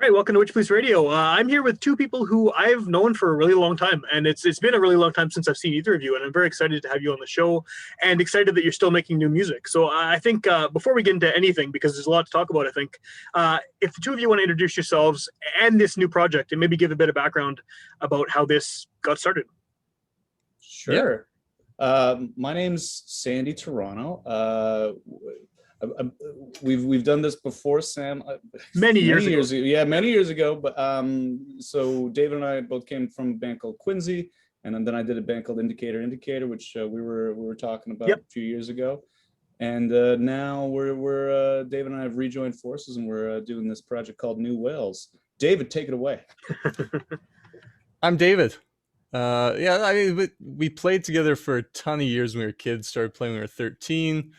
All right, welcome to Witchpolice Radio. I'm here with two people who I've known for a really long time, and it's been a really long time since I've seen either of you, and I'm very excited to have you on the show, and excited that you're still making new music. So I think before we get into anything, because there's a lot to talk about, I think if the two of you want to introduce yourselves and this new project, and maybe give a bit of background about how this got started. Sure. My name's Sandy Toronto. We've done this before, Sam. Many years ago. Yeah, many years ago. But so David and I both came from a band called Quincy, and then I did a band called Indicator, which we were talking about a few years ago. And now we're David and I have rejoined forces, and we're doing this project called New Whales. David, take it away. I'm David. Yeah, I mean, we played together for a ton of years when we were kids. Started playing when we were 13.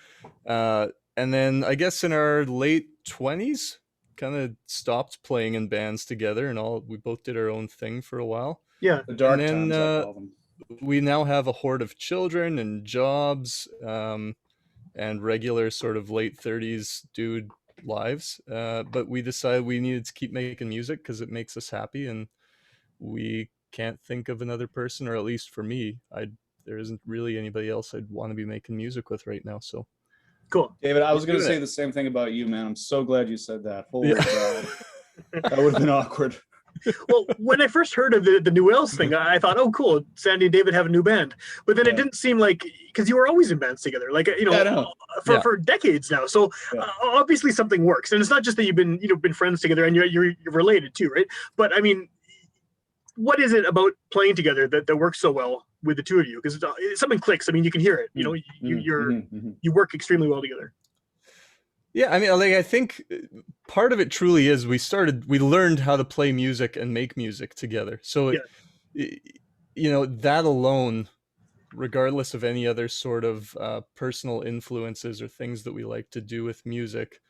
And then I guess in our late 20s, kind of stopped playing in bands together, and we both did our own thing for a while. Yeah. The dark times, I call them. We now have a horde of children and jobs, and regular sort of late 30s dude lives. But we decided we needed to keep making music because it makes us happy, and we can't think of another person, or at least for me, there isn't really anybody else I'd want to be making music with right now. So cool. David, I was going to say the same thing about you, man. I'm so glad you said that. Holy God. That would have been awkward. Well, when I first heard of the New Whales thing, I thought, oh, cool, Sandy and David have a new band. But then it didn't seem like, because you were always in bands together, like, for decades now. So obviously something works. And it's not just that you've been friends together and you're related too, right? But I mean, what is it about playing together that works so well with the two of you? Because something clicks. I mean, you can hear it. You work extremely well together. Yeah, I mean, I think part of it truly is we learned how to play music and make music together. So, that alone, regardless of any other sort of personal influences or things that we like to do with music,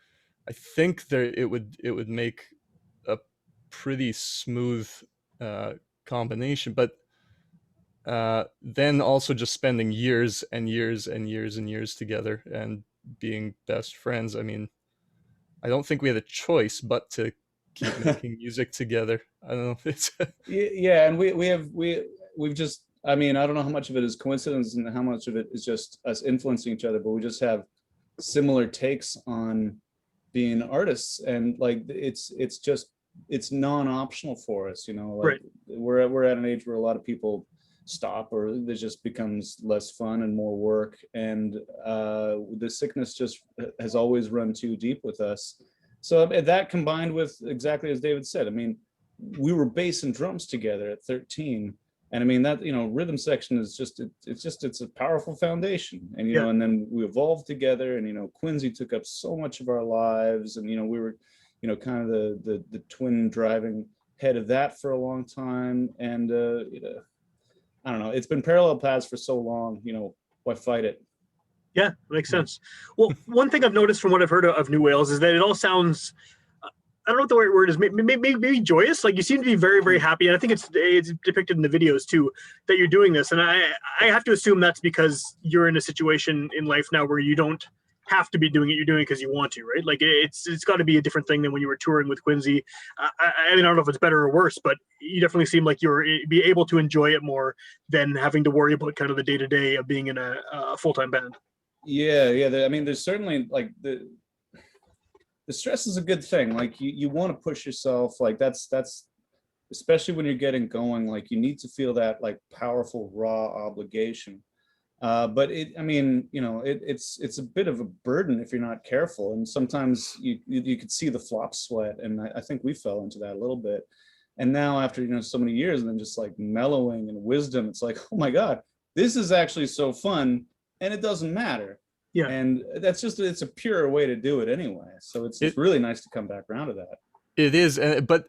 I think it would make a pretty smooth combination. But then also just spending years and years and years and years together and being best friends. I mean, I don't think we had a choice but to keep making music together. I don't know if it's and we've just, I mean, I don't know how much of it is coincidence and how much of it is just us influencing each other, but we just have similar takes on being artists, and like it's non-optional for us, right. We're at an age where a lot of people stop, or it just becomes less fun and more work, and the sickness just has always run too deep with us. So that combined with, exactly as David said, I mean, we were bass and drums together at 13, and I mean that rhythm section is it's a powerful foundation, and and then we evolved together, and Quincy took up so much of our lives, and we were kind of the twin driving head of that for a long time, and I don't know. It's been parallel paths for so long, why fight it? Yeah, makes sense. Well, one thing I've noticed from what I've heard of New Whales is that it all sounds, I don't know what the right word is, maybe joyous. Like you seem to be very, very happy. And I think it's depicted in the videos too, that you're doing this. And I have to assume that's because you're in a situation in life now where you don't have to be doing it. You're doing it because you want to, right? Like it's got to be a different thing than when you were touring with Quincy. I mean, I don't know if it's better or worse, but you definitely seem like you're be able to enjoy it more than having to worry about kind of the day-to-day of being in a full-time band. Yeah. I mean, there's certainly like the stress is a good thing. Like you want to push yourself. Like that's especially when you're getting going. Like you need to feel that like powerful raw obligation. But it's a bit of a burden if you're not careful, and sometimes you could see the flop sweat, and I think we fell into that a little bit. And now after so many years, and then just like mellowing and wisdom, it's like, oh my God, this is actually so fun, and it doesn't matter. Yeah. And it's a pure way to do it anyway. So it's really nice to come back around to that. It is, but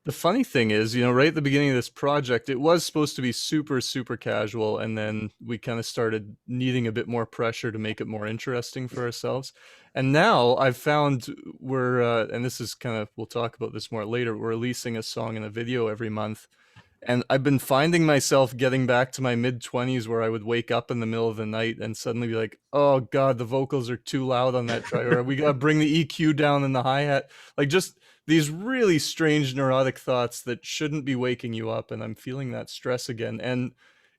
the funny thing is, right at the beginning of this project, it was supposed to be super, super casual. And then we kind of started needing a bit more pressure to make it more interesting for ourselves. And now I've found and this is we'll talk about this more later, we're releasing a song and a video every month. And I've been finding myself getting back to my mid-20s where I would wake up in the middle of the night and suddenly be like, oh God, the vocals are too loud on that track, or we got to bring the EQ down in the hi-hat. Like just these really strange neurotic thoughts that shouldn't be waking you up, and I'm feeling that stress again, and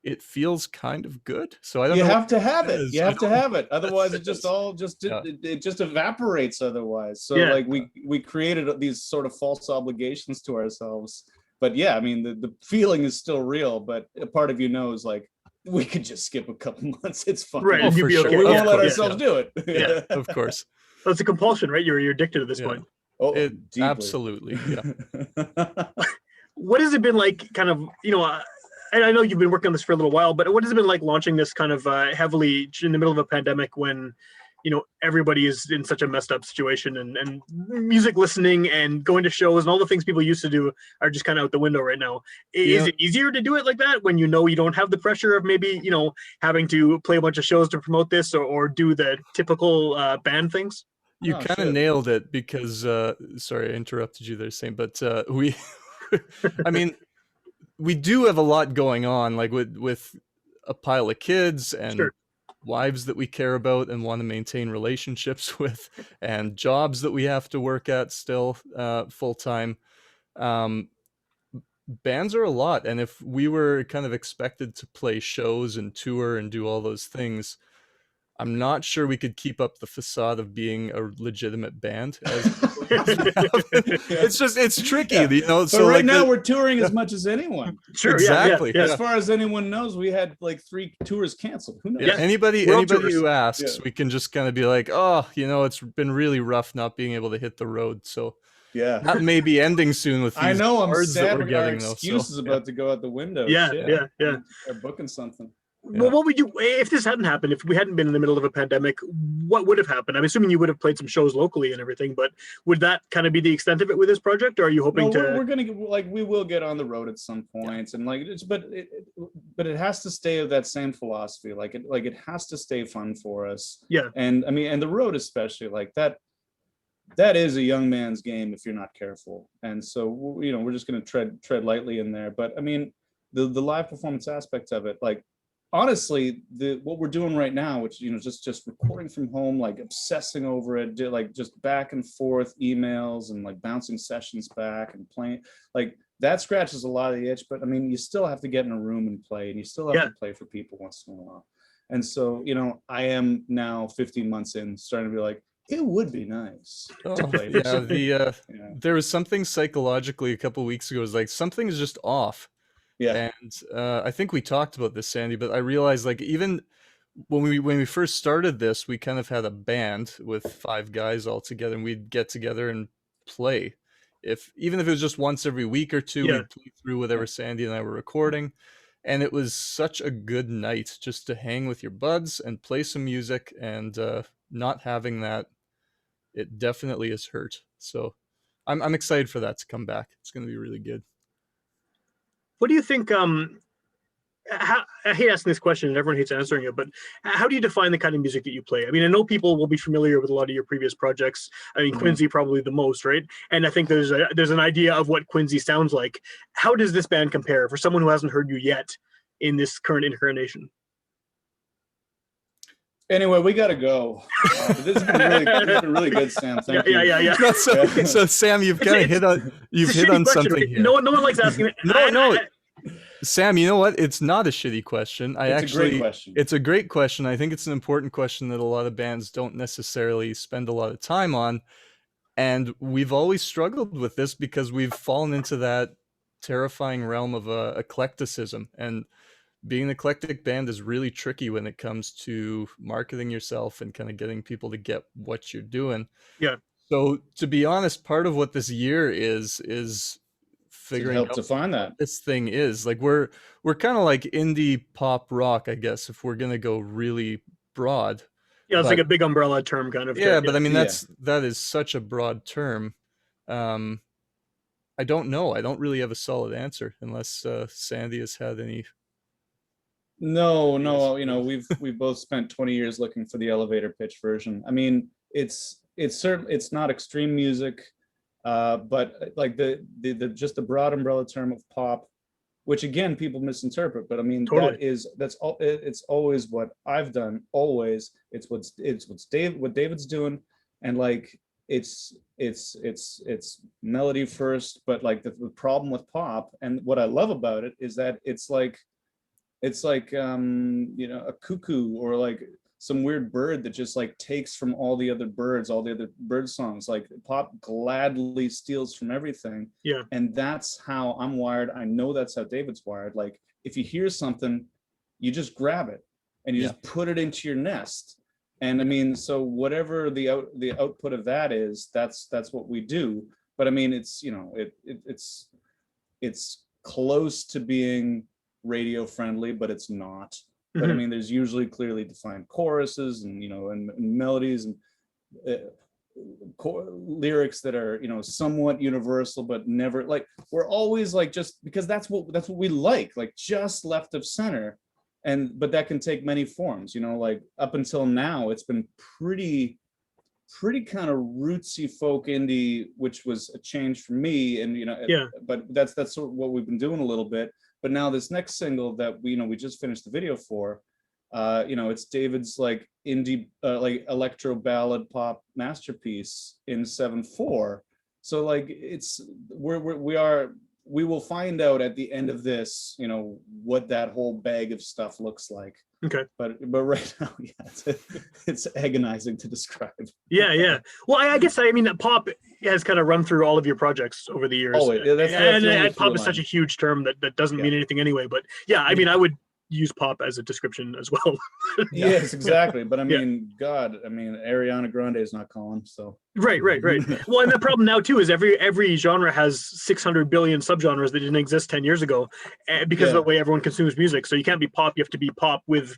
it feels kind of good. So I don't You know have what to have it it. is. You I have to don't have know it. what Otherwise, it that just is. all just Yeah. it just evaporates. Otherwise, so Yeah. like we created these sort of false obligations to ourselves. But yeah, I mean the feeling is still real. But a part of you knows like we could just skip a couple months. It's fine. Right, and Oh, you'd for be sure. okay. We Of won't let course, ourselves do it. Yeah, of course. That's a compulsion, right? You're addicted at this Yeah. point. Oh, It deeply. absolutely. Yeah. What has it been like, kind of, and I know you've been working on this for a little while, but what has it been like launching this kind of heavily in the middle of a pandemic when, everybody is in such a messed up situation, and music listening and going to shows and all the things people used to do are just kind of out the window right now. Is it easier to do it like that when you don't have the pressure of maybe, having to play a bunch of shows to promote this, or do the typical band things? You Oh, kind of shit. nailed it because, sorry, I interrupted you there, Sam, but we, I mean, we do have a lot going on, like with a pile of kids and Sure. wives that we care about and want to maintain relationships with, and jobs that we have to work at still full time. Bands are a lot, and if we were kind of expected to play shows and tour and do all those things, I'm not sure we could keep up the facade of being a legitimate band as it's tricky, Yeah. So but right like now we're touring as much as anyone. Sure. Exactly. Yeah. As far as anyone knows, we had like 3 tours canceled. Who knows? Yeah, anybody World who tours. asks, we can just kind of be like, oh, it's been really rough not being able to hit the road. So Yeah. that may be ending soon with these I know. I'm cards that sad. we're Our getting though. excuse is So about to go out the window. Yeah, Shit. yeah. They're booking something. Well, what would you, if this hadn't happened, if we hadn't been in the middle of a pandemic, what would have happened? I'm assuming you would have played some shows locally and everything, but would that kind of be the extent of it with this project, or are you hoping to? We're gonna we will get on the road at some points, and but it has to stay of that same philosophy. It has to stay fun for us. Yeah. And I mean, and the road especially, like that is a young man's game if you're not careful. And so we're just gonna tread lightly in there. But I mean, the live performance aspect of it, like honestly, what we're doing right now, which just recording from home, like obsessing over it, like just back and forth emails and like bouncing sessions back and playing, like that scratches a lot of the itch. But I mean, you still have to get in a room and play, and you still have to play for people once in a while. And so I am now 15 months in, starting to be like, it would be nice to play. There was something psychologically a couple of weeks ago. It was like something's just off. Yeah. And I think we talked about this, Sandy, but I realized like even when we first started this, we kind of had a band with 5 guys all together, and we'd get together and play. Even if it was just once every week or two, we'd play through whatever Sandy and I were recording. And it was such a good night just to hang with your buds and play some music, and not having that, it definitely has hurt. So I'm excited for that to come back. It's going to be really good. What do you think? I hate asking this question, and everyone hates answering it, but how do you define the kind of music that you play? I mean, I know people will be familiar with a lot of your previous projects. I mean, Quincy probably the most, right? And I think there's an idea of what Quincy sounds like. How does this band compare for someone who hasn't heard you yet in this current incarnation? Anyway, we gotta go. This has been really good, Sam. Thank you. Yeah. No, so Sam, you've kind of hit on something right? here. No one likes asking it. No. Sam, you know what? It's not a shitty question. It's a great question. It's a great question. I think it's an important question that a lot of bands don't necessarily spend a lot of time on. And we've always struggled with this because we've fallen into that terrifying realm of eclecticism. And being an eclectic band is really tricky when it comes to marketing yourself and kind of getting people to get what you're doing. Yeah. So to be honest, part of what this year is figuring out to find that this thing is like we're kind of like indie pop rock, I guess, if we're gonna go really broad. Yeah, it's like a big umbrella term kind of. Yeah, but I mean that is such a broad term. I don't know. I don't really have a solid answer unless Sandy has had any. No, we've both spent 20 years looking for the elevator pitch version. I mean, it's not extreme music. But like the just the broad umbrella term of pop, which again people misinterpret, but I mean it's always what I've done. Always, it's what David's doing, and like it's melody first, but like the problem with pop, and what I love about it is that it's like you know, a cuckoo or like some weird bird that just like takes from all the other birds, all the other bird songs. Like pop gladly steals from everything. Yeah. And that's how I'm wired. I know that's how David's wired. Like if you hear something, you just grab it and you just put it into your nest. And I mean, so whatever the output of that is, that's what we do. But I mean, it's, you know, it's close to being radio friendly, but it's not. But I mean, there's usually clearly defined choruses and, you know, and melodies and lyrics that are, you know, somewhat universal, but never like, we're always like, just because that's what we like just left of center. And but that can take many forms, you know, like up until now it's been pretty kind of rootsy folk indie, which was a change for me. And, you know, but that's sort of what we've been doing a little bit. But now this next single that we, you know, we just finished the video for, you know, it's David's like indie, like electro ballad pop masterpiece in 7/4. So like it's, we will find out at the end of this, you know, what that whole bag of stuff looks like. Okay. But right now, yeah, it's agonizing to describe. Yeah. Well, I guess, I mean, pop has kind of run through all of your projects over the years. Oh, and pop is such a huge term that doesn't mean anything anyway. But yeah, I mean, I would use pop as a description as well. Yes, exactly. But I mean, God, I mean, Ariana Grande is not calling, so. Right. Well, and the problem now too is every genre has 600 billion subgenres that didn't exist 10 years ago, because of the way everyone consumes music. So you can't be pop; you have to be pop with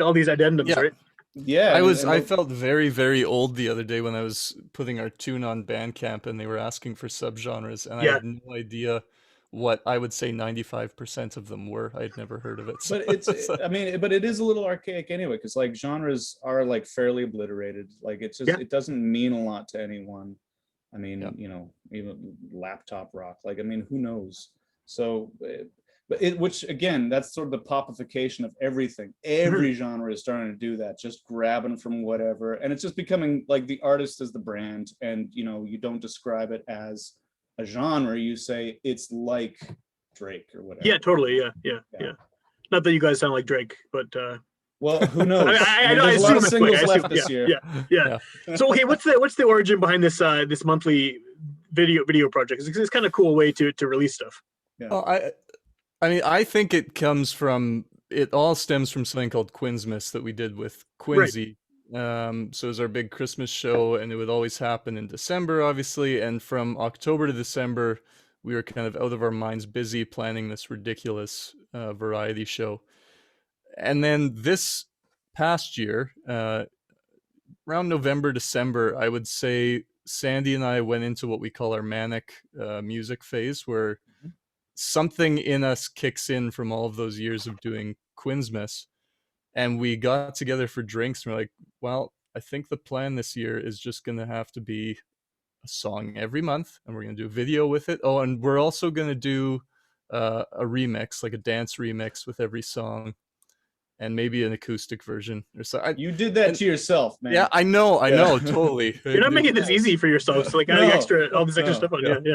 all these addendums, right? Yeah, I felt very, very old the other day when I was putting our tune on Bandcamp and they were asking for subgenres, and I had no idea what I would say 95% of them were. I had never heard of it. So, but it's, I mean, but it is a little archaic anyway, because like genres are like fairly obliterated. Like it's just, it doesn't mean a lot to anyone. I mean, you know, even laptop rock, like, I mean, who knows? So, which again, that's sort of the popification of everything. Every genre is starting to do that, just grabbing from whatever. And it's just becoming like the artist is the brand, and, you know, you don't describe it as a genre, you say it's like Drake or whatever. Yeah, totally. Yeah. Not that you guys sound like Drake, but well, who knows? I know. There's a lot of singles left left this year. Yeah. So okay, what's the origin behind this this monthly video project? It's kind of a cool way to release stuff. Yeah. Well, I mean, I think it all stems from something called Quinsmas that we did with Quincy. So it was our big Christmas show, and it would always happen in December, obviously. And from October to December, we were kind of out of our minds busy planning this ridiculous variety show. And then this past year, around November, December, I would say Sandy and I went into what we call our manic music phase, where something in us kicks in from all of those years of doing Quinsmas. And we got together for drinks, and we're like, well, I think the plan this year is just going to have to be a song every month, and we're going to do a video with it. Oh, and we're also going to do a remix, like a dance remix with every song, and maybe an acoustic version or so. You did that to yourself, man. Yeah, I know, totally. You're not making this easy for yourself. So like all this extra stuff on.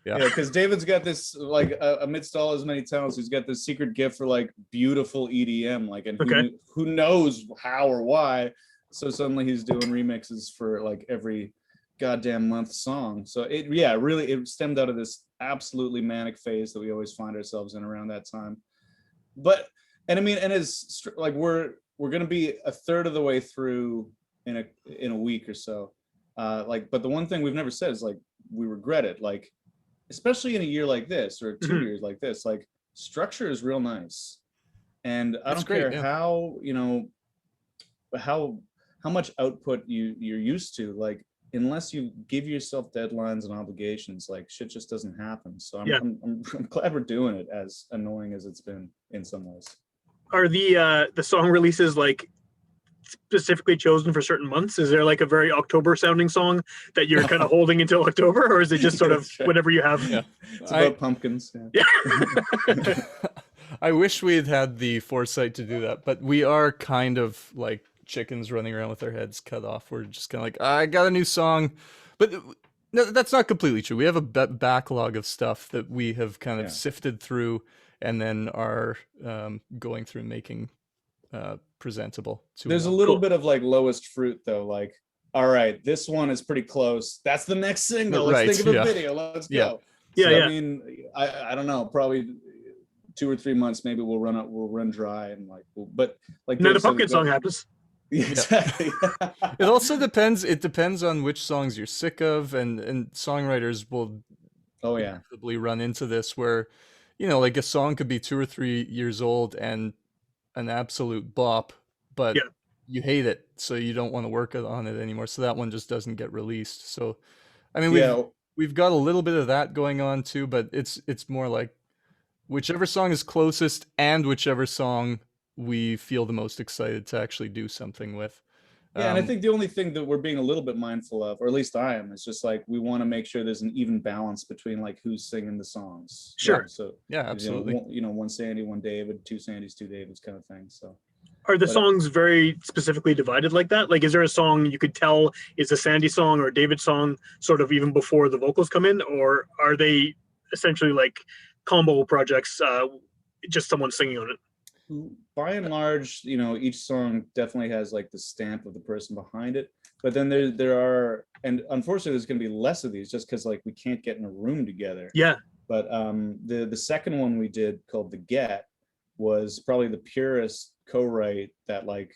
Yeah, because David's got this, like, amidst all his many talents, he's got this secret gift for like beautiful EDM, like, and who knows how or why. So suddenly he's doing remixes for like every goddamn month song. So it stemmed out of this absolutely manic phase that we always find ourselves in around that time. But, and I mean, and as like we're gonna be a third of the way through in a week or so. Like, but the one thing we've never said is like we regret it, like, especially in a year like this or 2 years like this, like structure is real nice. And I don't care how, you know, how much output you're used to, like, unless you give yourself deadlines and obligations, like shit just doesn't happen. So I'm glad we're doing it, as annoying as it's been in some ways. Are the song releases like specifically chosen for certain months? Is there like a very October sounding song that you're kind of holding until October, or is it just sort of whatever you have? Yeah. It's about pumpkins. Yeah. I wish we had the foresight to do that, but we are kind of like chickens running around with our heads cut off. We're just kind of like, I got a new song, But no, that's not completely true. We have a backlog of stuff that we have kind of sifted through and then are going through making presentable. There's a little bit of like lowest fruit though. Like, all right, this one is pretty close. That's the next single. Let's think of a video. Let's go. Yeah. So, I mean, I don't know. Probably 2 or 3 months. Maybe we'll run dry and like. But like. Then the pumpkin song happens. Exactly. It also depends. It depends on which songs you're sick of, and songwriters will inevitably run into this where, you know, like a song could be 2 or 3 years old and an absolute bop, but you hate it, so you don't want to work on it anymore. So that one just doesn't get released. So, I mean, we've got a little bit of that going on too, but it's more like whichever song is closest and whichever song we feel the most excited to actually do something with. Yeah, and I think the only thing that we're being a little bit mindful of, or at least I am, is just like we want to make sure there's an even balance between like who's singing the songs. Sure. Yeah, so absolutely. You know, one Sandy, one David, 2 Sandys, 2 Davids kind of thing. So are the songs very specifically divided like that? Like, is there a song you could tell is a Sandy song or a David song sort of even before the vocals come in, or are they essentially like combo projects, just someone singing on it? By and large, you know, each song definitely has like the stamp of the person behind it. But then there are, and unfortunately, there's going to be less of these just because like we can't get in a room together. Yeah. But the second one we did called The Get was probably the purest co-write that like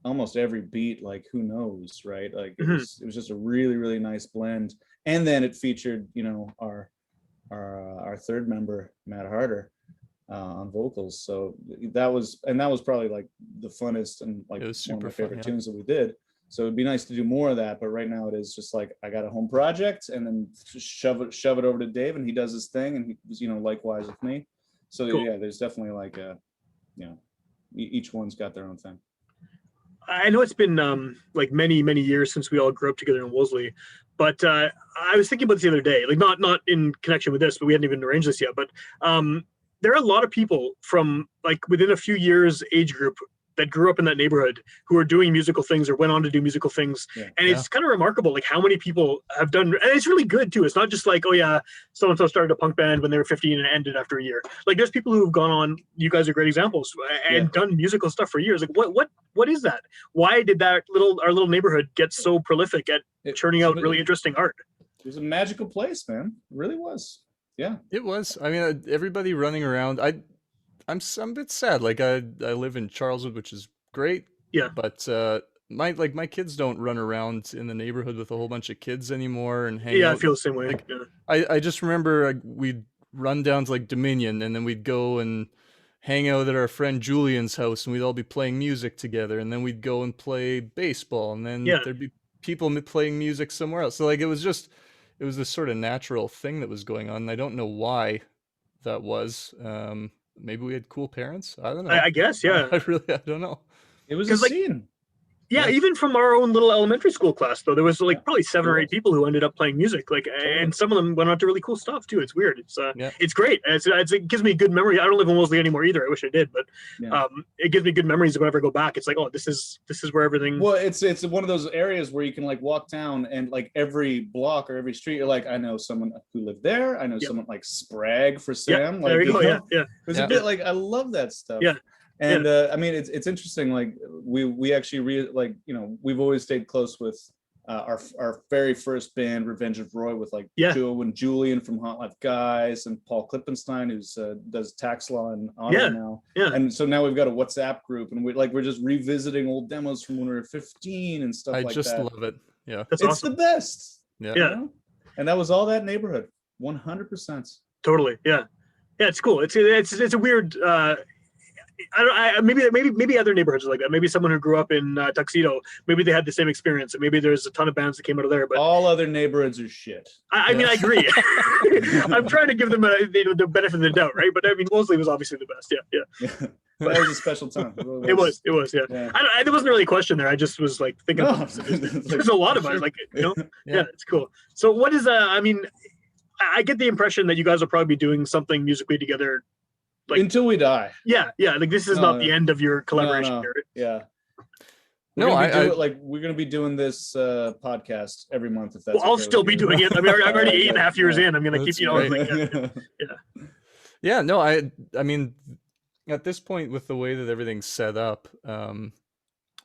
almost every beat, like who knows, right? Like it was just a really, really nice blend. And then it featured, you know, our third member, Matt Harder, on vocals. So that was probably like the funnest and like one of my favorite tunes that we did. So it'd be nice to do more of that, but right now it is just like I got a home project and then shove it over to Dave and he does his thing, and he was, you know, likewise with me. So cool. Yeah, there's definitely like a, you know, each one's got their own thing. I know it's been like many years since we all grew up together in Wolseley, but I was thinking about this the other day, like not in connection with this, but we hadn't even arranged this yet, but there are a lot of people from like within a few years age group that grew up in that neighborhood who are doing musical things or went on to do musical things. And it's kind of remarkable, like how many people have done, and it's really good too. It's not just like, oh yeah, so-and-so started a punk band when they were 15 and it ended after a year. Like there's people who've gone on, you guys are great examples, and done musical stuff for years. Like what is that? Why did our little neighborhood get so prolific at churning out really interesting art? It was a magical place, man. It really was. Yeah, it was. I mean, everybody running around. I'm a bit sad. Like I live in Charleswood, which is great. Yeah. But my kids don't run around in the neighborhood with a whole bunch of kids anymore and hang out. I feel the same way. Like, I just remember we'd run down to like Dominion, and then we'd go and hang out at our friend Julian's house, and we'd all be playing music together, and then we'd go and play baseball, and then there'd be people playing music somewhere else. So like it was this sort of natural thing that was going on. And I don't know why that was. Maybe we had cool parents. I don't know. I guess, yeah. I don't know. It was a scene. Yeah, even from our own little elementary school class, though, there was like probably 7 or 8 people who ended up playing music. Like, and some of them went on to really cool stuff too. It's weird. It's great. It gives me a good memory. I don't live in Wolseley anymore either. I wish I did, but it gives me good memories whenever I go back. It's like, oh, this is where everything. Well, it's one of those areas where you can like walk down and like every block or every street, you're like, I know someone who lived there. I know someone like Sprague for Sam. There you go. Yeah. It's a bit like I love that stuff. Yeah. And I mean, it's interesting. Like we actually you know, we've always stayed close with our very first band, Revenge of Roy, with like Joe and Julian from Hot Life Guys and Paul Klippenstein, who's does tax law in Ottawa now. Yeah. And so now we've got a WhatsApp group, and we're just revisiting old demos from when we were 15 and stuff like that. I just love it. Yeah, it's awesome. The best. Yeah. You know? And that was all that neighborhood, 100%. Totally. Yeah. Yeah, it's cool. It's a weird. Maybe other neighborhoods are like that. Maybe someone who grew up in Tuxedo, maybe they had the same experience, and maybe there's a ton of bands that came out of there. But all other neighborhoods are shit. I mean, I agree. I'm trying to give them the benefit of the doubt, right? But I mean, Wolseley was obviously the best. Yeah. That was a special time. It was. Yeah. There wasn't really a question there. I just was like thinking. There's a lot of us, like, you know. Yeah, it's cool. So what is I mean, I get the impression that you guys will probably be doing something musically together. Like, until we die. Yeah. Like this is not the end of your collaboration here. Yeah. We're No, gonna be I like we're gonna be doing this podcast every month if that's. Well, I'll okay with still be you. doing it. I mean, I'm already 8.5 years Yeah. in. I'm gonna keep That's you know. great. Like, yeah, no, I mean, at this point with the way that everything's set up,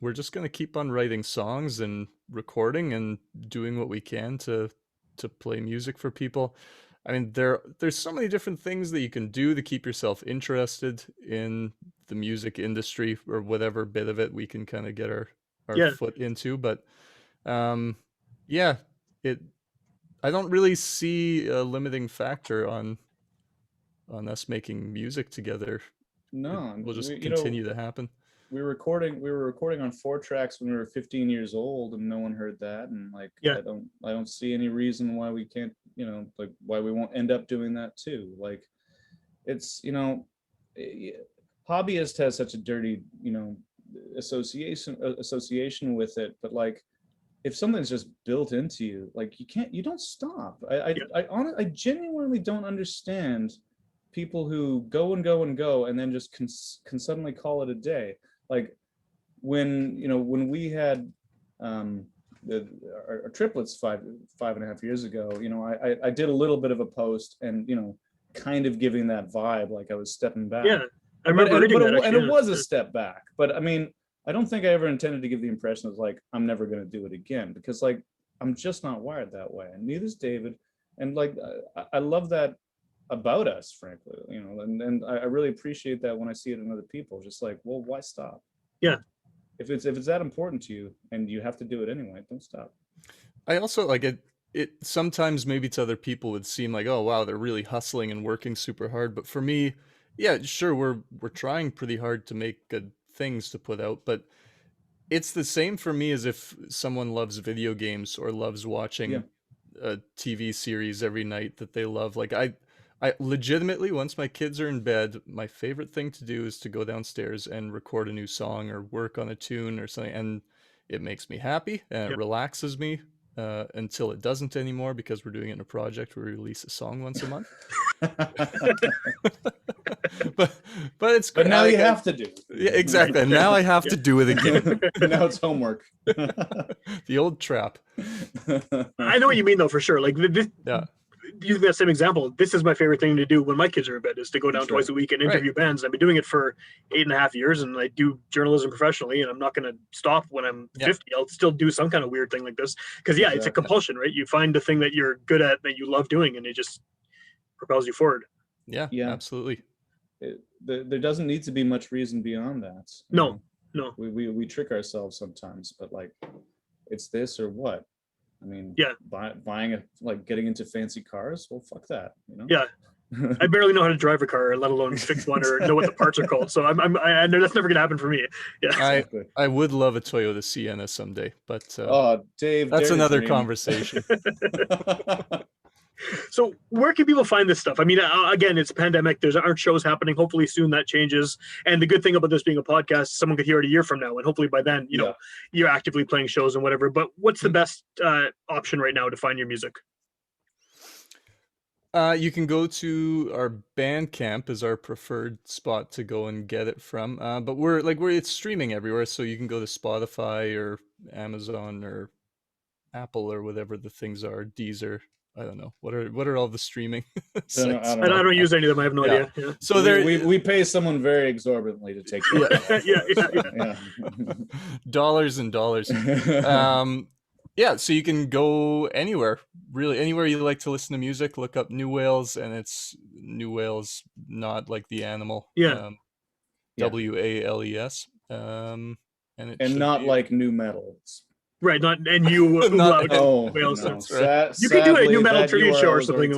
we're just gonna keep on writing songs and recording and doing what we can to play music for people. I mean, there's so many different things that you can do to keep yourself interested in the music industry or whatever bit of it we can kind of get our Yeah. foot into. But yeah, it I don't really see a limiting factor on us making music together. No, Will just you know, continue to happen. we were recording on 4 tracks when we were 15 years old, and no one heard that. And like, Yeah. I don't see any reason why we can't, like why we won't end up doing that too. Like, it's, hobbyist has such a dirty, association with it, but like, if something's just built into you, like you don't stop. I genuinely don't understand people who go and go and go and then just can suddenly call it a day. Like when we had our triplets 5.5 years ago, I did a little bit of a post and kind of giving that vibe, like I was stepping back. Yeah, I remember reading that. And it was a step back, but I mean, I don't think I ever intended to give the impression of like I'm never going to do it again, because like I'm just not wired that way, and neither's David. And like I love that about us, frankly, and I really appreciate that when I see it in other people. Just like, well, why stop? Yeah. If it's that important to you and you have to do it anyway, don't stop. I also like it. It sometimes maybe to other people would seem like, oh wow, they're really hustling and working super hard. But for me, yeah, sure, we're trying pretty hard to make good things to put out, but it's the same for me as if someone loves video games or loves watching a TV series every night that they love. Like I legitimately, once my kids are in bed, my favorite thing to do is to go downstairs and record a new song or work on a tune or something, and it makes me happy and it relaxes me. Until it doesn't anymore, because we're doing it in a project where we release a song once a month. but it's but now you have to do it. Yeah, exactly. And now I have to do it again. Now it's homework. The old trap. I know what you mean though, for sure. Like this, yeah. Using that same example, this is my favorite thing to do when my kids are in bed, is to go down twice a week and interview bands. I've been doing it for 8.5 years, and I do journalism professionally, and I'm not going to stop when I'm 50. I'll still do some kind of weird thing like this, because it's a compulsion, right? You find the thing that you're good at, that you love doing, and it just propels you forward. Yeah, absolutely. There doesn't need to be much reason beyond that. No. We trick ourselves sometimes, but like, it's this or what? I mean, buying getting into fancy cars. Well, fuck that, Yeah, I barely know how to drive a car, let alone fix one or know what the parts are called. So I know that's never gonna happen for me. Yeah, I would love a Toyota Sienna someday, but Dave, that's another conversation. So where can people find this stuff? I mean, again, it's a pandemic. There aren't shows happening. Hopefully soon that changes. And the good thing about this being a podcast, someone could hear it a year from now, and hopefully by then, you're actively playing shows and whatever. But what's the best option right now to find your music? You can go to our Bandcamp is our preferred spot to go and get it from. But it's streaming everywhere, so you can go to Spotify or Amazon or Apple or whatever the things are, Deezer. I don't know. What are all the streaming sites? I don't use any of them. I have no idea. Yeah. So we pay someone very exorbitantly to take care of that. Yeah. Dollars and dollars. So you can go anywhere, really anywhere you like to listen to music. Look up New Whales, and it's New Whales, not like the animal. WALES. And not like new metal. Right, not and you not, Wales. No. Right. You could do a new metal tribute show or something.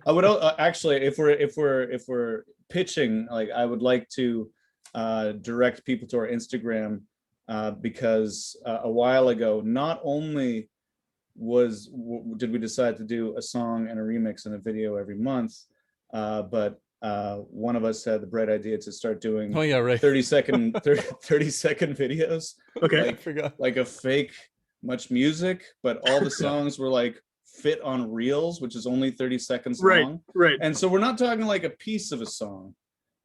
I would actually, if we're pitching, like, I would like to direct people to our Instagram, because a while ago, not only did we decide to do a song and a remix and a video every month, but one of us had the bright idea to start doing 30-second videos. Okay. I forgot. Like a fake Much Music, but all the songs were like fit on reels, which is only 30 seconds long. Right. And so we're not talking like a piece of a song.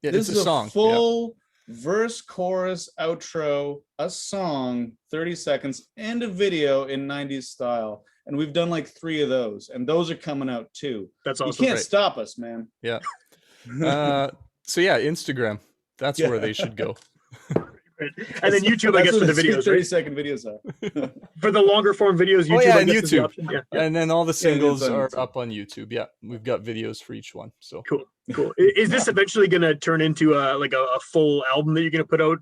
Yeah, This it's is a song. Full verse, chorus, outro, a song, 30 seconds, and a video in 90s style. And we've done like 3 of those, and those are coming out too. That's You awesome. can't stop us, man. Yeah. So yeah, Instagram. That's where they should go. And then YouTube, I guess, for the videos, 30-second videos are. For the longer form videos, YouTube, yeah, I and guess, is the YouTube. option. Yeah. And then all the singles on are YouTube. up on YouTube. Yeah, we've got videos for each one. So Cool. Is this eventually going to turn into like a full album that you're going to put out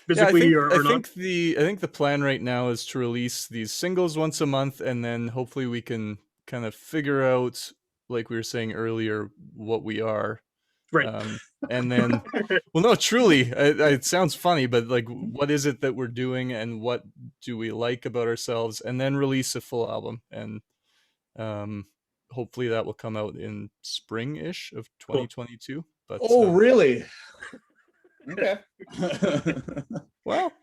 physically, or I not? think the plan right now is to release these singles once a month, and then hopefully we can kind of figure out, like we were saying earlier, what we are. Right. And then, well, no, truly, it sounds funny, but like, what is it that we're doing, and what do we like about ourselves, and then release a full album, and hopefully that will come out in spring-ish of 2022. But really? Okay. Well,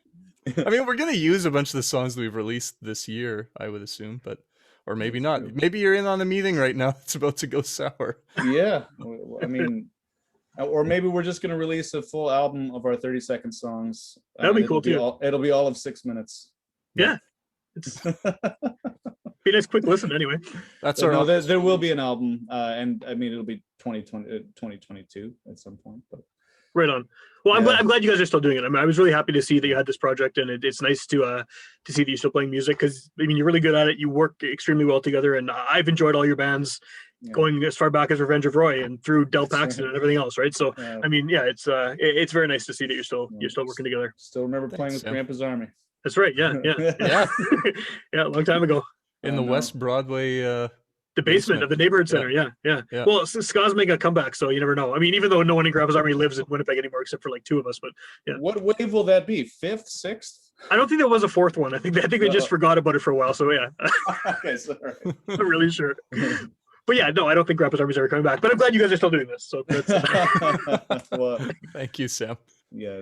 I mean, we're gonna use a bunch of the songs that we've released this year, I would assume, but or maybe not. Maybe you're in on a meeting right now that's about to go sour. Yeah, I mean, or maybe we're just gonna release a full album of our 30-second songs. That'd be cool too. It'll be all of 6 minutes. Yeah. It's be a nice quick listen anyway. That's So, our no, there will be an album, and I mean, it'll be 2022 at some point. But Right on. Well, I'm glad you guys are still doing it. I mean, I was really happy to see that you had this project, and it's nice to see that you're still playing music, because I mean, you're really good at it. You work extremely well together, and I've enjoyed all your bands going as far back as Revenge of Roy and through Del Paxton and everything else, right? So I mean, yeah, it's very nice to see that you're still working together. Still remember playing with Grandpa's Army. That's right. Yeah. yeah Yeah, a long time ago. in the West Broadway. The basement of the neighborhood center. Yeah. Well, Ska's making a comeback, so you never know. I mean, even though no one in Grandpa's Army lives in Winnipeg anymore, except for like 2 of us, but yeah. What wave will that be? 5th, 6th? I don't think there was a 4th one. I think they just forgot about it for a while. So yeah, Okay, sorry. I'm really sure. But yeah, no, I don't think Grandpa's Army's ever coming back. But I'm glad you guys are still doing this. So that's Well, Thank you, Sam. yeah.